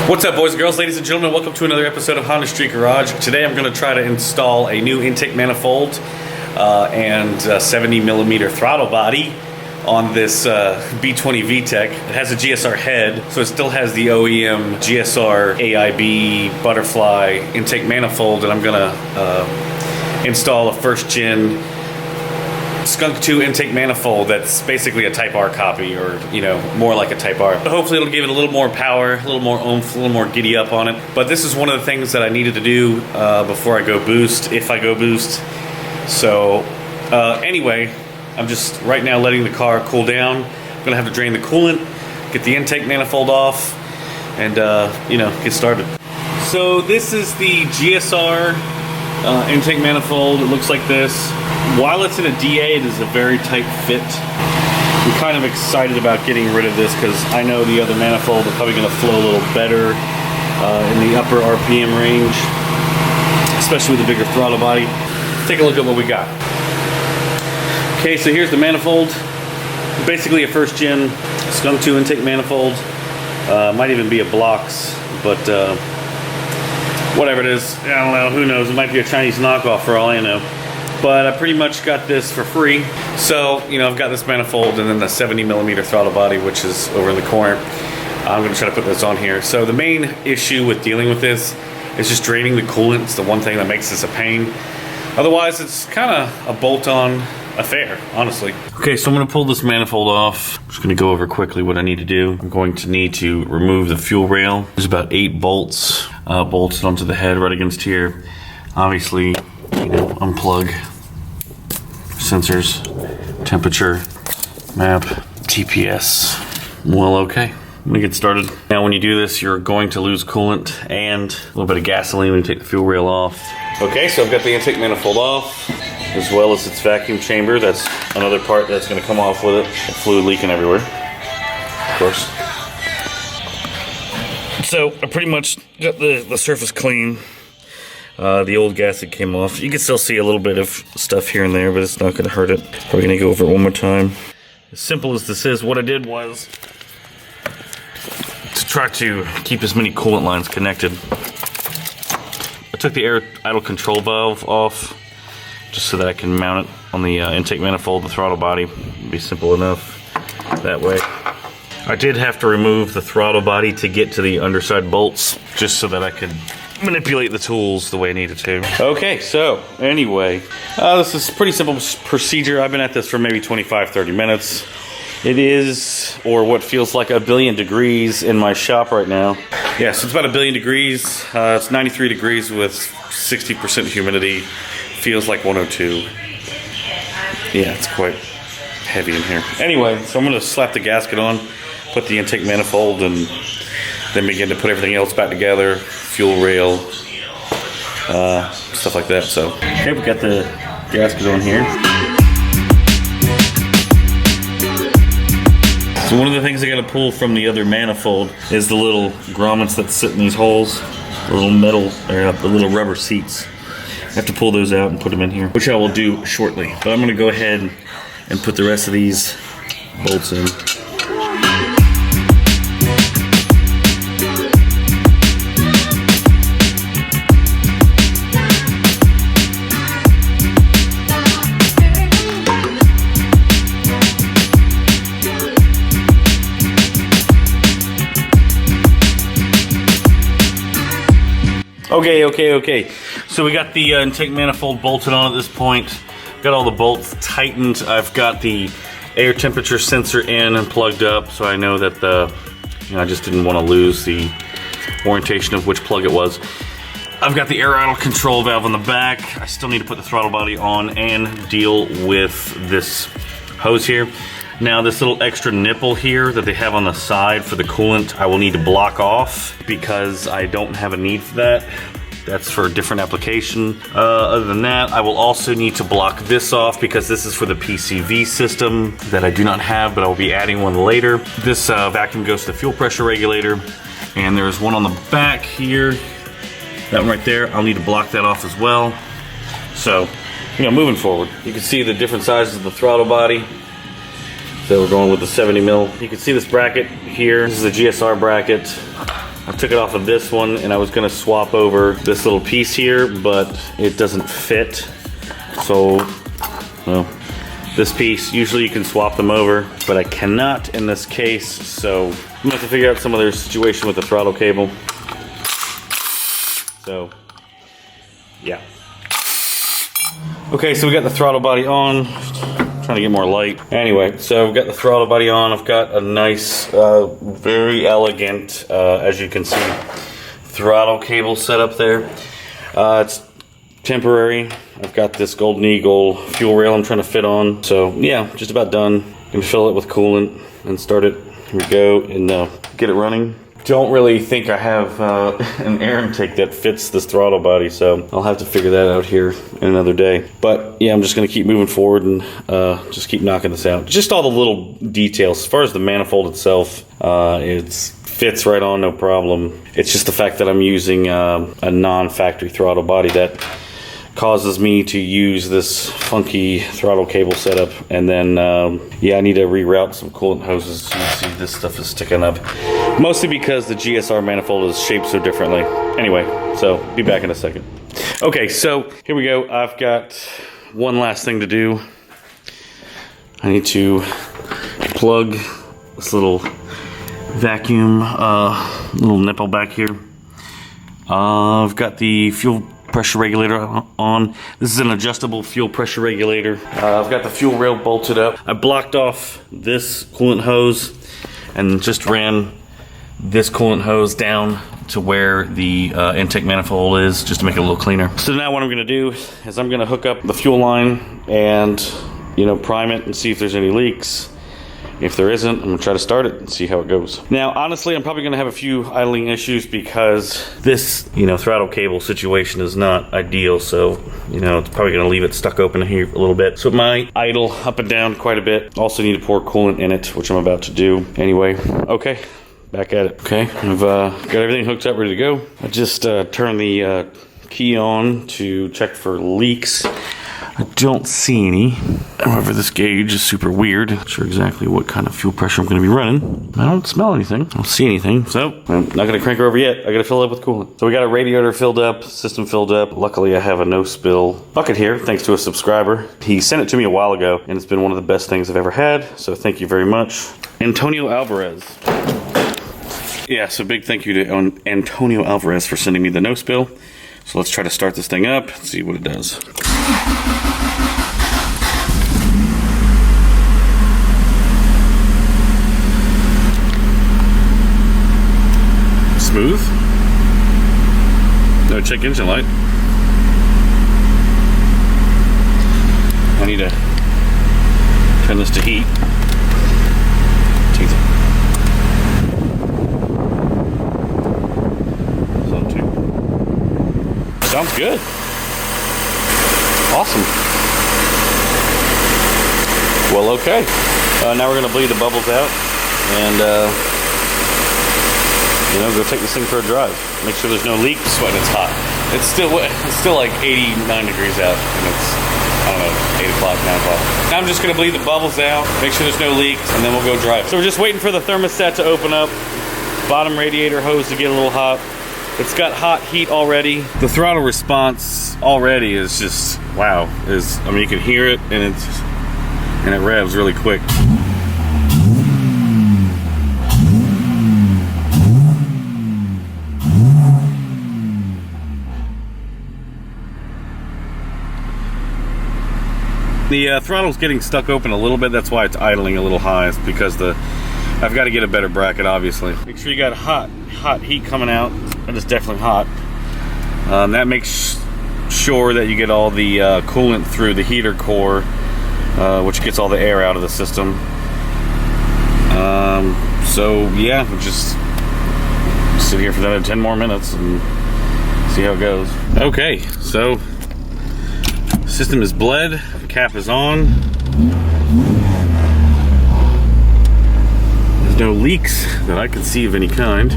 What's up, boys and girls, ladies and gentlemen? Welcome to another episode of Honda Street Garage. Today I'm going to try to install a new intake manifold and 70mm throttle body on this B20VTEC. It has a GSR head, so it still has the OEM GSR AIB butterfly intake manifold, and I'm going to install a first gen Skunk 2 intake manifold that's basically a Type R copy, or more like a Type R. But hopefully it'll give it a little more power, a little more oomph, a little more giddy up on it. But this is one of the things that I needed to do before I go boost, if I go boost. So anyway, I'm just right now letting the car cool down. I'm gonna have to drain the coolant, get the intake manifold off, and get started. So this is the GSR intake manifold. It looks like this. While it's in a DA, it is a very tight fit. I'm kind of excited about getting rid of this because I know the other manifold are probably going to flow a little better in the upper RPM range, especially with the bigger throttle body. Let's take a look at what we got. Okay, so here's the manifold. Basically a first gen Skunk 2 intake manifold. Might even be a blocks, but whatever it is, I don't know, who knows, it might be a Chinese knockoff for all I know. But I pretty much got this for free. So, I've got this manifold and then the 70mm throttle body, which is over in the corner. I'm gonna try to put this on here. So the main issue with dealing with this is just draining the coolant. It's the one thing that makes this a pain. Otherwise, it's kind of a bolt-on affair, honestly. Okay, so I'm gonna pull this manifold off. I'm just gonna go over quickly what I need to do. I'm going to need to remove the fuel rail. There's about 8 bolts bolted onto the head right against here. Obviously, unplug sensors, temperature, map, TPS. Well, okay, let me get started. Now, when you do this, you're going to lose coolant and a little bit of gasoline when you take the fuel rail off. Okay, so I've got the intake manifold off, as well as its vacuum chamber. That's another part that's gonna come off with it. The fluid leaking everywhere, of course. So I pretty much got the surface clean. The old gasket came off. You can still see a little bit of stuff here and there, but it's not going to hurt it. Probably going to go over it one more time. As simple as this is, what I did was to try to keep as many coolant lines connected. I took the air idle control valve off just so that I can mount it on the intake manifold, the throttle body. It'd be simple enough that way. I did have to remove the throttle body to get to the underside bolts just so that I could manipulate the tools the way I needed to. Okay, so anyway, this is a pretty simple procedure. I've been at this for maybe 25-30 minutes. It is, or what feels like, 1 billion degrees in my shop right now. Yeah, so it's about 1 billion degrees. It's 93 degrees with 60% humidity. Feels like 102. Yeah, it's quite heavy in here. Anyway, so I'm gonna slap the gasket on, put the intake manifold, and then begin to put everything else back together, fuel rail, stuff like that. So, okay, we got the gasket on here. So one of the things I gotta pull from the other manifold is the little grommets that sit in these holes, the little metal, or the little rubber seats. I have to pull those out and put them in here, which I will do shortly. But I'm gonna go ahead and put the rest of these bolts in. Okay. So we got the intake manifold bolted on at this point. Got all the bolts tightened. I've got the air temperature sensor in and plugged up, so I know that I just didn't want to lose the orientation of which plug it was. I've got the air idle control valve on the back. I still need to put the throttle body on and deal with this hose here. Now, this little extra nipple here that they have on the side for the coolant, I will need to block off because I don't have a need for that. That's for a different application. Other than that, I will also need to block this off because this is for the PCV system that I do not have, but I will be adding one later. This vacuum goes to the fuel pressure regulator, and there's one on the back here. That one right there, I'll need to block that off as well. So, moving forward, you can see the different sizes of the throttle body. So we're going with the 70 mil. You can see this bracket here. This is the GSR bracket. I took it off of this one and I was gonna swap over this little piece here, but it doesn't fit. So, well, this piece, usually you can swap them over, but I cannot in this case, so I'm gonna have to figure out some other situation with the throttle cable. So, yeah. Okay, so we got the throttle body on. Trying to get more light. Anyway, so we've got the throttle body on. I've got a nice, very elegant, as you can see, throttle cable set up there. It's temporary. I've got this Golden Eagle fuel rail I'm trying to fit on. So yeah, just about done. Gonna fill it with coolant and start it. Here we go, and get it running. Don't really think I have an air intake that fits this throttle body, so I'll have to figure that out here in another day. But yeah, I'm just gonna keep moving forward and just keep knocking this out. Just all the little details. As far as the manifold itself, it fits right on, no problem. It's just the fact that I'm using a non-factory throttle body that causes me to use this funky throttle cable setup. And then yeah, I need to reroute some coolant hoses. You can see this stuff is sticking up, mostly because the GSR manifold is shaped so differently. Anyway, so be back in a second. Okay, so here we go. I've got one last thing to do. I need to plug this little vacuum little nipple back here. I've got the fuel pressure regulator on. This is an adjustable fuel pressure regulator. I've got the fuel rail bolted up. I blocked off this coolant hose and just ran this coolant hose down to where the intake manifold is, just to make it a little cleaner. So now what I'm gonna do is I'm gonna hook up the fuel line and, you know, prime it and see if there's any leaks. If there isn't, I'm gonna try to start it and see how it goes. Now, honestly, I'm probably gonna have a few idling issues because this, you know, throttle cable situation is not ideal. So, you know, it's probably gonna leave it stuck open here a little bit. So it might idle up and down quite a bit. Also need to pour coolant in it, which I'm about to do. Anyway, okay, back at it. Okay, I've got everything hooked up, ready to go. I just turned the key on to check for leaks. I don't see any. However, this gauge is super weird. Not sure exactly what kind of fuel pressure I'm going to be running. I don't smell anything. I don't see anything. So I'm not going to crank her over yet. I got to fill it up with coolant. So we got a radiator filled up, system filled up. Luckily, I have a no-spill bucket here, thanks to a subscriber. He sent it to me a while ago, and it's been one of the best things I've ever had. So thank you very much. Antonio Alvarez. Yeah, so big thank you to Antonio Alvarez for sending me the no-spill. So let's try to start this thing up and see what it does. Smooth. No check engine light. I need to turn this to heat. Sounds good. Awesome. Well, okay. Now we're gonna bleed the bubbles out and you know, go take this thing for a drive. Make sure there's no leaks. Sweat, it's hot. It's still like 89 degrees out, and it's, I don't know, 8 o'clock, 9 o'clock. Now I'm just gonna bleed the bubbles out, make sure there's no leaks, and then we'll go drive. So we're just waiting for the thermostat to open up. Bottom radiator hose to get a little hot. It's got hot heat already. The throttle response already is just, wow. I mean, you can hear it, and it revs really quick. The throttle's getting stuck open a little bit. That's why it's idling a little high. It's because I've got to get a better bracket, obviously. Make sure you got hot heat coming out. That is definitely hot. That makes sure that you get all the coolant through the heater core, which gets all the air out of the system. So yeah, we'll just sit here for another 10 more minutes and see how it goes. Okay, so system is bled, cap is on. There's no leaks that I can see of any kind.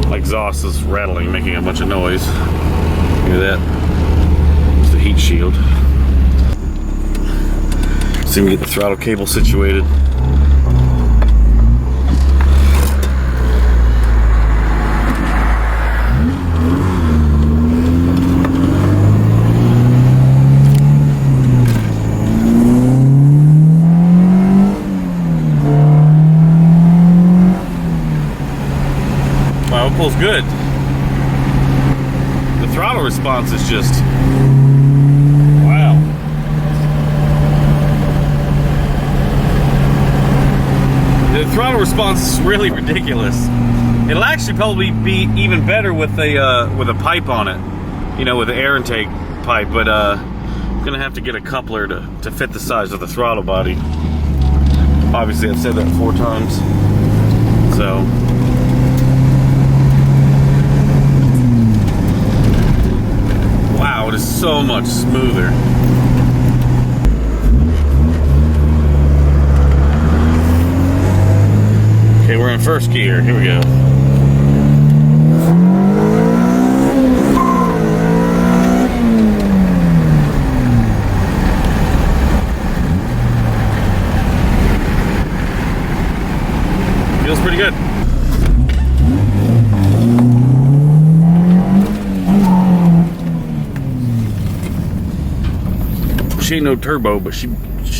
My exhaust is rattling, making a bunch of noise. Look at that. It's the heat shield. See me get the throttle cable situated. pulls good. The throttle response is just, wow. The throttle response is really ridiculous. It'll actually probably be even better with a pipe on it, you know, with the air intake pipe. But I'm gonna have to get a coupler to fit the size of the throttle body. Obviously, I've said that 4 times. So. Wow, it is so much smoother. Okay, we're in first gear. Here we go. Feels pretty good. She ain't no turbo, but she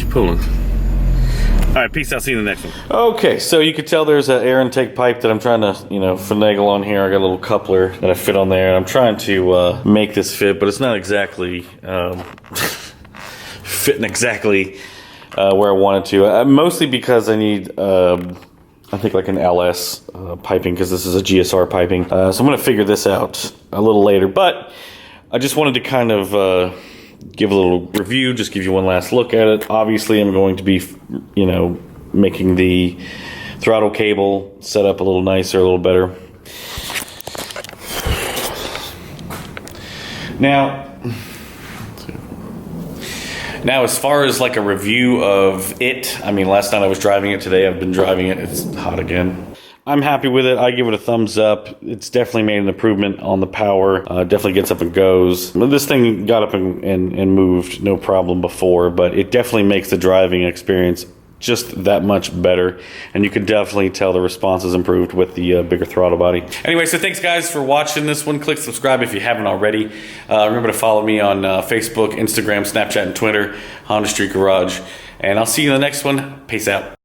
pulling. All right, peace out. See you in the next one. Okay, so you could tell there's an air intake pipe that I'm trying to, you know, finagle on here. I got a little coupler that I fit on there. I'm trying to make this fit, but it's not exactly fitting exactly where I want it to. Mostly because I need, I think, like an LS piping, because this is a GSR piping. So I'm going to figure this out a little later. But I just wanted to kind of give a little review, just give you one last look at it. Obviously, I'm going to be, you know, making the throttle cable set up a little nicer, a little better. Now, as far as like a review of it, I mean, last night I was driving it. Today I've been driving it. It's hot again. I'm happy with it. I give it a thumbs up. It's definitely made an improvement on the power. Definitely gets up and goes. This thing got up and moved, no problem before, but it definitely makes the driving experience just that much better. And you can definitely tell the response has improved with the bigger throttle body. Anyway, so thanks guys for watching this one. Click subscribe if you haven't already. Remember to follow me on Facebook, Instagram, Snapchat, and Twitter, Honda Street Garage. And I'll see you in the next one. Peace out.